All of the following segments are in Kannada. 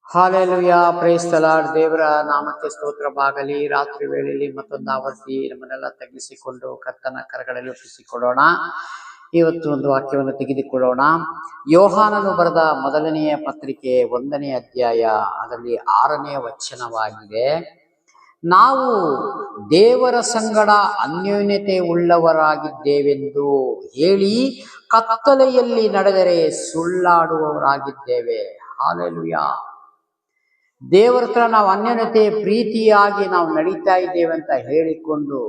Hallelujah praise the lord. ದೇವರ ನಾಮಕ್ಕೆ ಸ್ತೋತ್ರವಾಗಲಿ. ರಾತ್ರಿ ವೇಳೆಯಲ್ಲಿ ಮತ್ತೊಂದು ಆವರ್ತಿ ನಮ್ಮನ್ನೆಲ್ಲ ತಗ್ಗಿಸಿಕೊಂಡು ಕರ್ತನ ಕರಗಳಲ್ಲಿ ಒಪ್ಪಿಸಿಕೊಡೋಣ. ಇವತ್ತು ಒಂದು ವಾಕ್ಯವನ್ನು ತೆಗೆದುಕೊಳ್ಳೋಣ. ಯೋಹಾನನು ಬರೆದ ಮೊದಲನೆಯ ಪತ್ರಿಕೆ 1ನೇ ಅಧ್ಯಾಯ, ಅದರಲ್ಲಿ 6ನೇ ವಚನವಾಗಿದೆ. ನಾವು ದೇವರ ಸಂಗಡ ಅನ್ಯೋನ್ಯತೆ ಉಳ್ಳವರಾಗಿದ್ದೇವೆಂದು ಹೇಳಿ ಕತ್ತಲೆಯಲ್ಲಿ ನಡೆದರೆ ಸುಳ್ಳಾಡುವವರಾಗಿದ್ದೇವೆ. ಹಾಲೆಲುಯ. ದೇವರ ಹತ್ರ ನಾವು ಅನ್ಯೋನ್ಯತೆ ಪ್ರೀತಿಯಾಗಿ ನಾವು ನಡೀತಾ ಇದ್ದೇವೆ ಅಂತ ಹೇಳಿಕೊಂಡು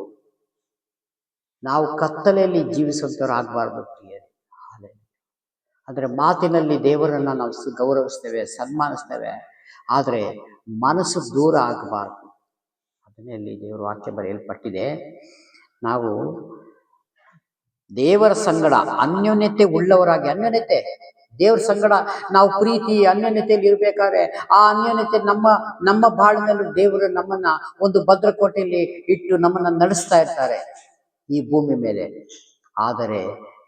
ನಾವು ಕತ್ತಲೆಯಲ್ಲಿ ಜೀವಿಸುವಂತವರಾಗಬಾರ್ದು ಪ್ರಿಯರೇ. ಅಂದ್ರೆ ಮಾತಿನಲ್ಲಿ ದೇವರನ್ನ ನಾವು ಗೌರವಿಸ್ತೇವೆ, ಸನ್ಮಾನಿಸ್ತೇವೆ, ಆದರೆ ಮನಸ್ಸು ದೂರ ಆಗಬಾರ್ದು. ಅದನ್ನೇ ಅಲ್ಲಿ ದೇವರ ವಾಕ್ಯ ಬರೆಯಲ್ಪಟ್ಟಿದೆ. ನಾವು ದೇವರ ಸಂಗಡ ಅನ್ಯೋನ್ಯತೆ ಉಳ್ಳವರಾಗಿ, ಅನ್ಯೋನ್ಯತೆ ದೇವರ ಸಂಗಡ ನಾವು ಪ್ರೀತಿ ಅನ್ಯೋನ್ಯತೆಯಲ್ಲಿ ಇರ್ಬೇಕಾದ್ರೆ ಆ ಅನ್ಯೋನ್ಯತೆ ನಮ್ಮ ಬಾಳಿನಲ್ಲಿ ದೇವರು ನಮ್ಮನ್ನ ಒಂದು ಭದ್ರಕೋಟೆಯಲ್ಲಿ ಇಟ್ಟು ನಮ್ಮನ್ನ ನಡೆಸ್ತಾ ಇರ್ತಾರೆ ಈ ಭೂಮಿ ಮೇಲೆ. ಆದರೆ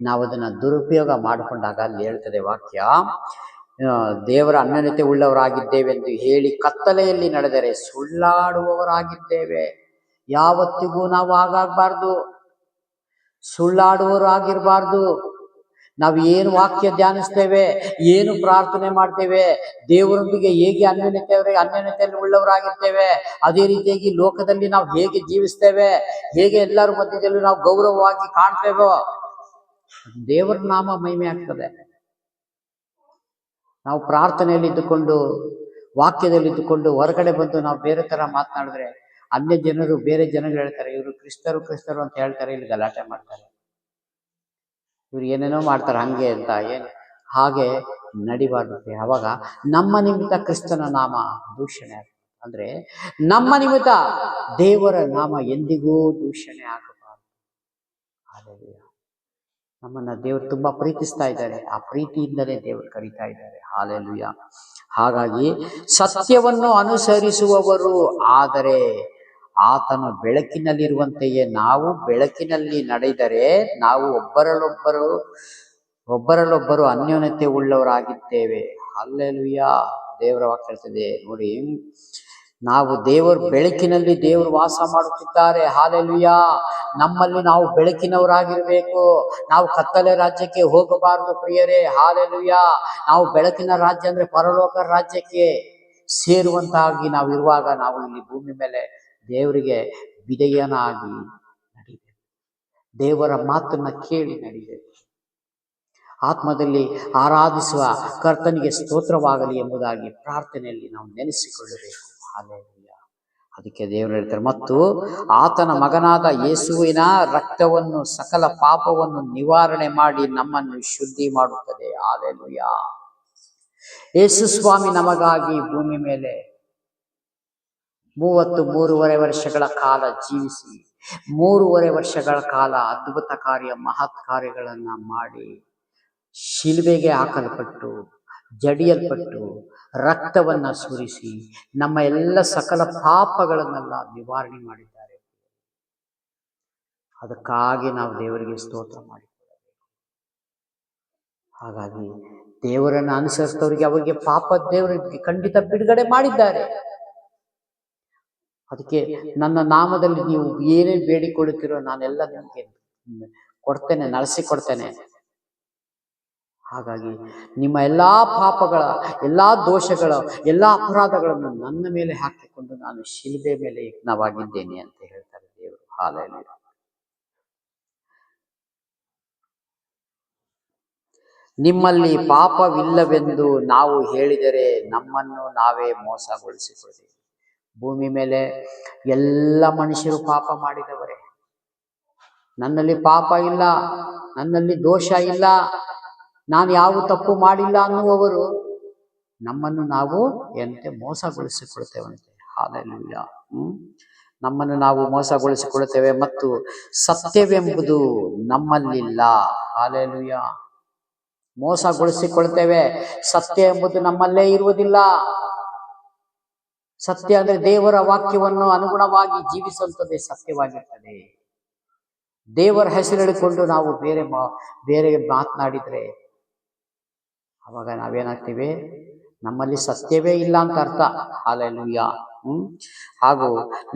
ನಾವು ಅದನ್ನ ದುರುಪಯೋಗ ಮಾಡಿಕೊಂಡಾಗ ಅಲ್ಲಿ ಹೇಳ್ತದೆ ವಾಕ್ಯ, ದೇವರ ಅನ್ಯೋನ್ಯತೆ ಉಳ್ಳವರಾಗಿದ್ದೇವೆಂದು ಹೇಳಿ ಕತ್ತಲೆಯಲ್ಲಿ ನಡೆದರೆ ಸುಳ್ಳಾಡುವವರಾಗಿದ್ದೇವೆ. ಯಾವತ್ತಿಗೂ ನಾವು ಹಾಗಾಗಬಾರ್ದು, ಸುಳ್ಳಾಡುವವರು ಆಗಿರಬಾರ್ದು. ನಾವು ಏನು ವಾಕ್ಯ ಧ್ಯಾನಿಸ್ತೇವೆ, ಏನು ಪ್ರಾರ್ಥನೆ ಮಾಡ್ತೇವೆ, ದೇವರೊಂದಿಗೆ ಹೇಗೆ ಅನ್ಯೋನ್ಯತೆಯಲ್ಲಿ ಉಳ್ಳವರಾಗಿರ್ತೇವೆ, ಅದೇ ರೀತಿಯಾಗಿ ಲೋಕದಲ್ಲಿ ನಾವು ಹೇಗೆ ಜೀವಿಸ್ತೇವೆ, ಹೇಗೆ ಎಲ್ಲರ ಮಧ್ಯದಲ್ಲೂ ನಾವು ಗೌರವವಾಗಿ ಕಾಣ್ತೇವೋ ದೇವರ ನಾಮ ಮಹಿಮೆ ಆಗ್ತದೆ. ನಾವು ಪ್ರಾರ್ಥನೆಯಲ್ಲಿ ಇದ್ದುಕೊಂಡು ವಾಕ್ಯದಲ್ಲಿ ಇದ್ದುಕೊಂಡು ಹೊರಗಡೆ ಬಂದು ನಾವು ಬೇರೆ ತರ ಮಾತನಾಡಿದ್ರೆ ಅನ್ಯ ಜನರು, ಬೇರೆ ಜನಗಳು ಹೇಳ್ತಾರೆ ಇವರು ಕ್ರಿಸ್ತರು ಅಂತ ಹೇಳ್ತಾರೆ, ಇಲ್ಲಿ ಗಲಾಟೆ ಮಾಡ್ತಾರೆ, ಇವ್ರು ಏನೇನೋ ಮಾಡ್ತಾರೆ ಹಂಗೆ ಅಂತ. ಹಾಗೆ ನಡಿಬಾರ್ದು. ಅವಾಗ ನಮ್ಮ ನಿಮಿತ್ತ ಕ್ರಿಸ್ತನ ನಾಮ ದೂಷಣೆ ಆಗ್ತದೆ. ಅಂದ್ರೆ ನಮ್ಮ ನಿಮಿತ್ತ ದೇವರ ನಾಮ ಎಂದಿಗೂ ದೂಷಣೆ ಆಗಬಾರದು. ಹಾಲೆಲೂಯ. ನಮ್ಮನ್ನ ದೇವರು ತುಂಬಾ ಪ್ರೀತಿಸ್ತಾ ಇದ್ದಾರೆ. ಆ ಪ್ರೀತಿಯಿಂದಲೇ ದೇವರು ಕರೀತಾ ಇದ್ದಾರೆ. ಹಾಲೆಲೂಯ. ಹಾಗಾಗಿ ಸತ್ಯವನ್ನು ಅನುಸರಿಸುವವರು ಆದರೆ ಆತನು ಬೆಳಕಿನಲ್ಲಿರುವಂತೆಯೇ ನಾವು ಬೆಳಕಿನಲ್ಲಿ ನಡೆದರೆ ನಾವು ಒಬ್ಬರಲ್ಲೊಬ್ಬರು ಅನ್ಯೋನ್ಯತೆ ಉಳ್ಳವರಾಗಿದ್ದೇವೆ. ಹಲ್ಲೆಲೂಯ. ದೇವರ ವಾಕ್ಯ ಹೇಳ್ತದೆ ನೋಡಿ, ನಾವು ಬೆಳಕಿನಲ್ಲಿ ದೇವರು ವಾಸ ಮಾಡುತ್ತಿದ್ದಾರೆ. ಹಾಲೆಲೂಯ. ನಮ್ಮಲ್ಲಿ ನಾವು ಬೆಳಕಿನವರಾಗಿರ್ಬೇಕು. ನಾವು ಕತ್ತಲೆ ರಾಜ್ಯಕ್ಕೆ ಹೋಗಬಾರದು ಪ್ರಿಯರೇ. ಹಾಲೆಲೂಯ. ನಾವು ಬೆಳಕಿನ ರಾಜ್ಯ ಅಂದ್ರೆ ಪರಲೋಕ ರಾಜ್ಯಕ್ಕೆ ಸೇರುವಂತಾಗಿ ನಾವು ಇರುವಾಗ ನಾವು ಇಲ್ಲಿ ಭೂಮಿ ಮೇಲೆ ದೇವರಿಗೆ ವಿಧೇಯನಾಗಿ ನಡಿಬೇಕು. ದೇವರ ಮಾತನ್ನ ಕೇಳಿ ನಡಿಬೇಕು. ಆತ್ಮದಲ್ಲಿ ಆರಾಧಿಸುವ ಕರ್ತನಿಗೆ ಸ್ತೋತ್ರವಾಗಲಿ ಎಂಬುದಾಗಿ ಪ್ರಾರ್ಥನೆಯಲ್ಲಿ ನಾವು ನೆನೆಸಿಕೊಳ್ಳಬೇಕು. ಹಾಲೆಲೂಯ. ಅದಕ್ಕೆ ದೇವರು ಹೇಳ್ತಾರೆ, ಮತ್ತು ಆತನ ಮಗನಾದ ಯೇಸುವಿನ ರಕ್ತವನ್ನು ಸಕಲ ಪಾಪವನ್ನು ನಿವಾರಣೆ ಮಾಡಿ ನಮ್ಮನ್ನು ಶುದ್ಧಿ ಮಾಡುತ್ತದೆ. ಹಾಲೆಲೂಯ. ಯೇಸು ಸ್ವಾಮಿ ನಮಗಾಗಿ ಭೂಮಿ ಮೇಲೆ 33 ವರ್ಷಗಳ ಕಾಲ ಜೀವಿಸಿ 3 ವರ್ಷಗಳ ಕಾಲ ಅದ್ಭುತ ಕಾರ್ಯ ಮಹತ್ ಕಾರ್ಯಗಳನ್ನ ಮಾಡಿ ಶಿಲುಬೆಗೆ ಹಾಕಲ್ಪಟ್ಟು ಜಡಿಯಲ್ಪಟ್ಟು ರಕ್ತವನ್ನ ಸುರಿಸಿ ನಮ್ಮ ಎಲ್ಲ ಸಕಲ ಪಾಪಗಳನ್ನೆಲ್ಲ ನಿವಾರಣೆ ಮಾಡಿದ್ದಾರೆ. ಅದಕ್ಕಾಗಿ ನಾವು ದೇವರಿಗೆ ಸ್ತೋತ್ರ ಮಾಡಿಕೊಳ್ಳಬೇಕು. ಹಾಗಾಗಿ ದೇವರನ್ನು ಅನುಸರಿಸಿದವರಿಗೆ ಅವರಿಗೆ ಪಾಪ ದೇವರಿಗೆ ಖಂಡಿತ ಬಿಡುಗಡೆ ಮಾಡಿದ್ದಾರೆ. ಅದಕ್ಕೆ ನನ್ನ ನಾಮದಲ್ಲಿ ನೀವು ಏನೇ ಬೇಡಿಕೊಳ್ಳುತ್ತೀರೋ ನಾನೆಲ್ಲ ನಿಮಗೆ ಕೊಡ್ತೇನೆ, ನಡೆಸಿಕೊಡ್ತೇನೆ. ಹಾಗಾಗಿ ನಿಮ್ಮ ಎಲ್ಲಾ ಪಾಪಗಳ, ಎಲ್ಲಾ ದೋಷಗಳ, ಎಲ್ಲಾ ಅಪರಾಧಗಳನ್ನು ನನ್ನ ಮೇಲೆ ಹಾಕಿಕೊಂಡು ನಾನು ಶಿಲುಬೆ ಮೇಲೆ ಯಜ್ಞವಾಗಿದ್ದೇನೆ ಅಂತ ಹೇಳ್ತಾರೆ ದೇವರು. ಹಾಲೆಲೂಯ. ನಿಮ್ಮಲ್ಲಿ ಪಾಪವಿಲ್ಲವೆಂದು ನಾವು ಹೇಳಿದರೆ ನಮ್ಮನ್ನು ನಾವೇ ಮೋಸಗೊಳಿಸಿಕೊಳ್ಳಿ. ಭೂಮಿ ಮೇಲೆ ಎಲ್ಲ ಮನುಷ್ಯರು ಪಾಪ ಮಾಡಿದವರೇ. ನನ್ನಲ್ಲಿ ಪಾಪ ಇಲ್ಲ, ನನ್ನಲ್ಲಿ ದೋಷ ಇಲ್ಲ, ನಾನು ಯಾವ ತಪ್ಪು ಮಾಡಿಲ್ಲ ಅನ್ನುವವರು ನಮ್ಮನ್ನು ನಾವು ಎಂತೆ ಮೋಸಗೊಳಿಸಿಕೊಳ್ತೇವಂತೆ. ಹಾಲೆಲೂಯ. ನಮ್ಮನ್ನು ನಾವು ಮೋಸಗೊಳಿಸಿಕೊಳ್ಳುತ್ತೇವೆ ಮತ್ತು ಸತ್ಯವೆಂಬುದು ನಮ್ಮಲ್ಲಿಲ್ಲ. ಹಾಲೆಲೂಯ. ಮೋಸಗೊಳಿಸಿಕೊಳ್ತೇವೆ. ಸತ್ಯ ಎಂಬುದು ನಮ್ಮಲ್ಲೇ ಇರುವುದಿಲ್ಲ. ಸತ್ಯ ಅಂದ್ರೆ ದೇವರ ವಾಕ್ಯವನ್ನು ಅನುಗುಣವಾಗಿ ಜೀವಿಸುವಂಥದ್ದೇ ಸತ್ಯವಾಗಿರ್ತದೆ. ದೇವರ ಹೆಸರು ಹೇಳಿಕೊಂಡು ನಾವು ಬೇರೆ ಮಾತನಾಡಿದ್ರೆ ಅವಾಗ ನಾವೇನಾಗ್ತೀವಿ? ನಮ್ಮಲ್ಲಿ ಸತ್ಯವೇ ಇಲ್ಲ ಅಂತ ಅರ್ಥ. ಹಲ್ಲೆಲೂಯಾ. ಹಾಗೂ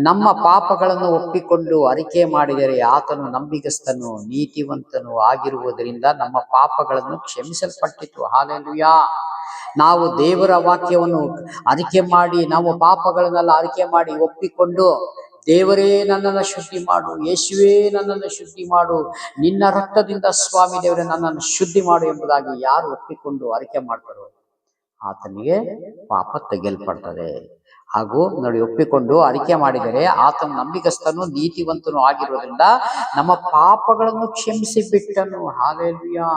ನಮ್ಮ ಪಾಪಗಳನ್ನು ಒಪ್ಪಿಕೊಂಡು ಅರಿಕೆ ಮಾಡಿದರೆ ಆತನು ನಂಬಿಗಸ್ತನು ನೀತಿವಂತನು ಆಗಿರುವುದರಿಂದ ನಮ್ಮ ಪಾಪಗಳನ್ನು ಕ್ಷಮಿಸಲ್ಪಟ್ಟಿತು. ಹಲ್ಲೆಲೂಯಾ. ನಾವು ದೇವರ ವಾಕ್ಯವನ್ನು ಅರಿಕೆ ಮಾಡಿ, ನಾವು ಪಾಪಗಳನ್ನೆಲ್ಲ ಅರಿಕೆ ಮಾಡಿ ಒಪ್ಪಿಕೊಂಡು, ದೇವರೇ ನನ್ನನ್ನು ಶುದ್ಧಿ ಮಾಡು, ಯೇಸುವೇ ನನ್ನನ್ನು ಶುದ್ಧಿ ಮಾಡು, ನಿನ್ನ ರಕ್ತದಿಂದ ಸ್ವಾಮಿ ದೇವರೇ ನನ್ನನ್ನು ಶುದ್ಧಿ ಮಾಡು ಎಂಬುದಾಗಿ ಯಾರು ಒಪ್ಪಿಕೊಂಡು ಅರಿಕೆ ಮಾಡ್ತಾರೋ ಆತನಿಗೆ ಪಾಪ ತೆಗೆಯಲ್ಪಡ್ತದೆ. ಹಾಗೂ ನೋಡಿ, ಒಪ್ಪಿಕೊಂಡು ಅರಿಕೆ ಮಾಡಿದರೆ ಆತನು ನಂಬಿಗಸ್ತನು ನೀತಿವಂತನು ಆಗಿರುವುದರಿಂದ ನಮ್ಮ ಪಾಪಗಳನ್ನು ಕ್ಷಮಿಸಿ ಬಿಟ್ಟನು. ಹಲ್ಲೆಲೂಯಾ.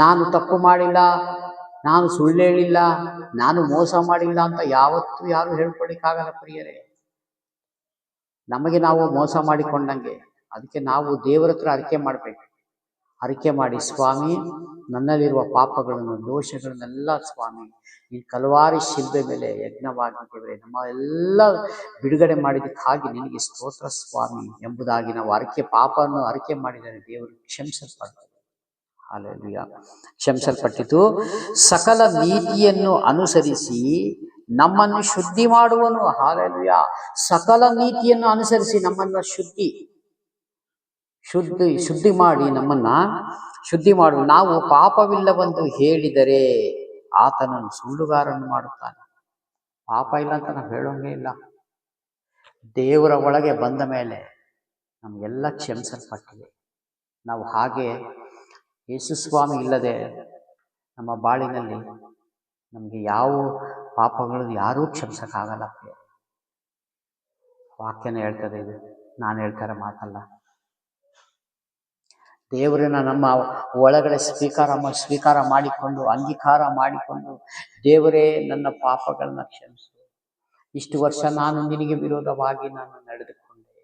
ನಾನು ತಪ್ಪು ಮಾಡಿಲ್ಲ, ನಾನು ಸುಳ್ಳು ಹೇಳಿಲ್ಲ, ನಾನು ಮೋಸ ಮಾಡಿಲ್ಲ ಅಂತ ಯಾವತ್ತೂ ಯಾರು ಹೇಳ್ಕೊಳಿಕ್ಕಾಗಲ್ಲ ಪ್ರಿಯರೇ. ನಮಗೆ ನಾವು ಮೋಸ ಮಾಡಿಕೊಂಡಂಗೆ. ಅದಕ್ಕೆ ನಾವು ದೇವರ ಹತ್ರ ಅರಿಕೆ ಮಾಡಬೇಕು. ಅರಿಕೆ ಮಾಡಿ, ಸ್ವಾಮಿ ನನ್ನಲ್ಲಿರುವ ಪಾಪಗಳನ್ನು ದೋಷಗಳನ್ನೆಲ್ಲ ಸ್ವಾಮಿ ಈ ಕಲ್ವಾರಿ ಶಿಲ್ಬೆ ಮೇಲೆ ಯಜ್ಞವಾಗಿ ದೇವರೇ ನಮ್ಮ ಎಲ್ಲ ಬಿಡುಗಡೆ ಮಾಡಿದ್ದಕ್ಕಾಗಿ ನಿನಗೆ ಸ್ತೋತ್ರ ಸ್ವಾಮಿ ಎಂಬುದಾಗಿ ನಾವು ಪಾಪವನ್ನು ಅರಿಕೆ ಮಾಡಿದರೆ ದೇವರು ಕ್ಷಮಿಸಲ್ಪಡ್ತಾರೆ. ಹಲ್ಲೆಲೂಯಾ. ಕ್ಷಮಿಸಲ್ಪಟ್ಟಿತು. ಸಕಲ ನೀತಿಯನ್ನು ಅನುಸರಿಸಿ ನಮ್ಮನ್ನು ಶುದ್ಧಿ ಮಾಡುವನು. ಹಲ್ಲೆಲೂಯಾ. ಸಕಲ ನೀತಿಯನ್ನು ಅನುಸರಿಸಿ ನಮ್ಮನ್ನು ಶುದ್ಧಿ ಮಾಡಿ ನಮ್ಮನ್ನ ಶುದ್ಧಿ ಮಾಡು. ನಾವು ಪಾಪವಿಲ್ಲವೆಂದು ಹೇಳಿದರೆ ಆತನನ್ನು ಸುಳ್ಳುಗಾರನ್ನು ಮಾಡುತ್ತಾನೆ. ಪಾಪ ಇಲ್ಲ ಅಂತ ನಾವು ಹೇಳೋಂಗೇ ಇಲ್ಲ. ದೇವರ ಒಳಗೆ ಬಂದ ಮೇಲೆ ನಮಗೆಲ್ಲ ಕ್ಷಮಿಸಲ್ಪಟ್ಟಿದೆ. ನಾವು ಹಾಗೆ ಯೇಸು ಸ್ವಾಮಿ ಇಲ್ಲದೆ ನಮ್ಮ ಬಾಳಿನಲ್ಲಿ ನಮಗೆ ಯಾವ ಪಾಪಗಳು ಯಾರೂ ಕ್ಷಮಿಸಕ್ಕಾಗಲ್ಲ. ವಾಕ್ಯನ ಹೇಳ್ತದೆ, ಇದು ನಾನು ಹೇಳ್ತಾರೆ ಮಾತಲ್ಲ. ದೇವರನ್ನ ನಮ್ಮ ಒಳಗಡೆ ಸ್ವೀಕಾರ ಮಾಡಿಕೊಂಡು ಅಂಗೀಕಾರ ಮಾಡಿಕೊಂಡು, ದೇವರೇ ನನ್ನ ಪಾಪಗಳನ್ನ ಕ್ಷಮಿಸು. ಇಷ್ಟು ವರ್ಷ ನಾನು ನಿನಗೆ ವಿರೋಧವಾಗಿ ನಾನು ನಡೆದುಕೊಂಡೆ,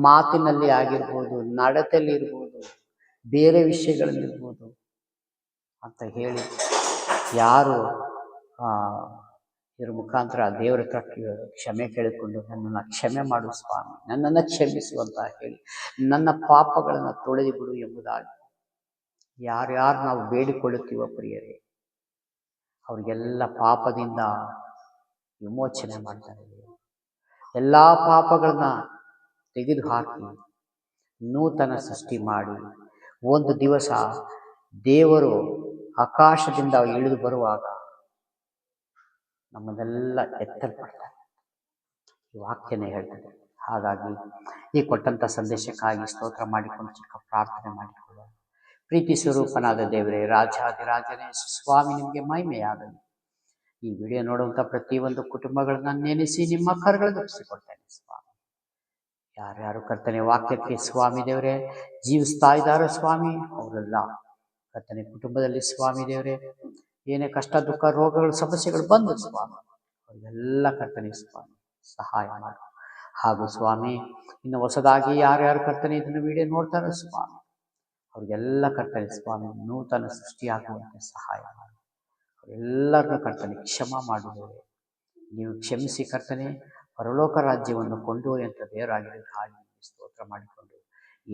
ಮಾತಿನಲ್ಲಿ ಆಗಿರ್ಬೋದು, ನಡತೆಯಲ್ಲಿ ಇರ್ಬೋದು, ಬೇರೆ ವಿಷಯಗಳಲ್ಲಿರ್ಬೋದು ಅಂತ ಹೇಳಿ ಯಾರು ಇದ್ರ ಮುಖಾಂತರ ದೇವರ ಹತ್ರ ಕ್ಷಮೆ ಕೇಳಿಕೊಂಡು, ನನ್ನನ್ನು ಕ್ಷಮೆ ಮಾಡು ಸ್ವಾಮಿ, ನನ್ನನ್ನು ಕ್ಷಮಿಸು ಅಂತ ಹೇಳಿ ನನ್ನ ಪಾಪಗಳನ್ನು ತೊಳೆದು ಬಿಡು ಎಂಬುದಾಗಿ ಯಾರ್ಯಾರು ನಾವು ಬೇಡಿಕೊಳ್ಳುತ್ತೀವೋ ಪ್ರಿಯರೇ, ಅವ್ರಿಗೆಲ್ಲ ಪಾಪದಿಂದ ವಿಮೋಚನೆ ಮಾಡ್ತಾರೆ. ಎಲ್ಲ ಪಾಪಗಳನ್ನ ತೆಗೆದು ಹಾಕಿ ನೂತನ ಸೃಷ್ಟಿ ಮಾಡಿ, ಒಂದು ದಿವಸ ದೇವರು ಆಕಾಶದಿಂದ ಇಳಿದು ಬರುವಾಗ ನಮ್ಮನ್ನೆಲ್ಲ ಎತ್ತಲ್ಪಡ್ತಾರೆ. ಈ ವಾಕ್ಯನೇ ಹೇಳ್ತದೆ. ಹಾಗಾಗಿ ಈ ಕೊಟ್ಟಂಥ ಸಂದೇಶಕ್ಕಾಗಿ ಸ್ತೋತ್ರ ಮಾಡಿಕೊಂಡು ಚಿಕ್ಕ ಪ್ರಾರ್ಥನೆ ಮಾಡಿಕೊಳ್ಳೋಣ. ಪ್ರೀತಿ ಸ್ವರೂಪನಾದ ದೇವರೇ, ರಾಜಾದಿರಾಜನೇ, ಸ್ವಾಮಿ ನಿಮಗೆ ಮಹಿಮೆಯಾಗಲಿ. ಈ ವಿಡಿಯೋ ನೋಡುವಂಥ ಪ್ರತಿಯೊಂದು ಕುಟುಂಬಗಳನ್ನ ನೆನೆಸಿ ನಿಮ್ಮ ಕರಗಳನ್ನು ಒಪ್ಪಿಸಿಕೊಡ್ತೇನೆ ಸ್ವಾಮಿ. ಯಾರ್ಯಾರು ಕರ್ತನೆ ವಾಕ್ಯಕ್ಕೆ ಸ್ವಾಮಿ ದೇವರೇ ಜೀವಿಸ್ತಾ ಇದ್ದಾರೋ ಸ್ವಾಮಿ, ಅವರೆಲ್ಲ ಕರ್ತನೆ ಕುಟುಂಬದಲ್ಲಿ ಸ್ವಾಮಿ ದೇವರೇ ಏನೇ ಕಷ್ಟ, ದುಃಖ, ರೋಗಗಳು, ಸಮಸ್ಯೆಗಳು ಬಂದು ಸ್ವಾಮಿ ಅವರಿಗೆಲ್ಲ ಕರ್ತನೆ ಸ್ವಾಮಿ ಸಹಾಯ ಮಾಡಿ. ಹಾಗೂ ಸ್ವಾಮಿ ಇನ್ನು ಹೊಸದಾಗಿ ಯಾರ್ಯಾರು ಕರ್ತನೆ ಇದನ್ನು ವಿಡಿಯೋ ನೋಡ್ತಾರೋ ಸ್ವಾಮಿ, ಅವ್ರಿಗೆಲ್ಲ ಕರ್ತನೆ ಸ್ವಾಮಿ ನೂತನ ಸೃಷ್ಟಿಯಾಗುವಂತೆ ಸಹಾಯ ಮಾಡಿ. ಅವರೆಲ್ಲರನ್ನು ಕರ್ತನೆ ಕ್ಷಮ ಮಾಡಿದ್ದೇವೆ. ನೀವು ಕ್ಷಮಿಸಿ ಕರ್ತನೆ ಪರಲೋಕ ರಾಜ್ಯವನ್ನು ಕೊಂಡೊಯ್ಯುವಂಥ ದೇವರಾಗಿದೆ. ಹಾಗೆ ಸ್ತೋತ್ರ ಮಾಡಿಕೊಂಡು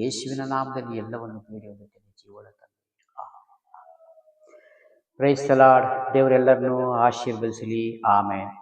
ಯೇಸುವಿನ ನಾಮದಲ್ಲಿ ಎಲ್ಲವನ್ನು ಬೇಡಿಕೊಳ್ಳುತ್ತೇನೆ ಜೀವನ ತಂದೆ. Praise the lord. ದೇವರೆಲ್ಲರನ್ನೂ ಆಶೀರ್ವದಿಸಲಿ. ಆಮೆನ್.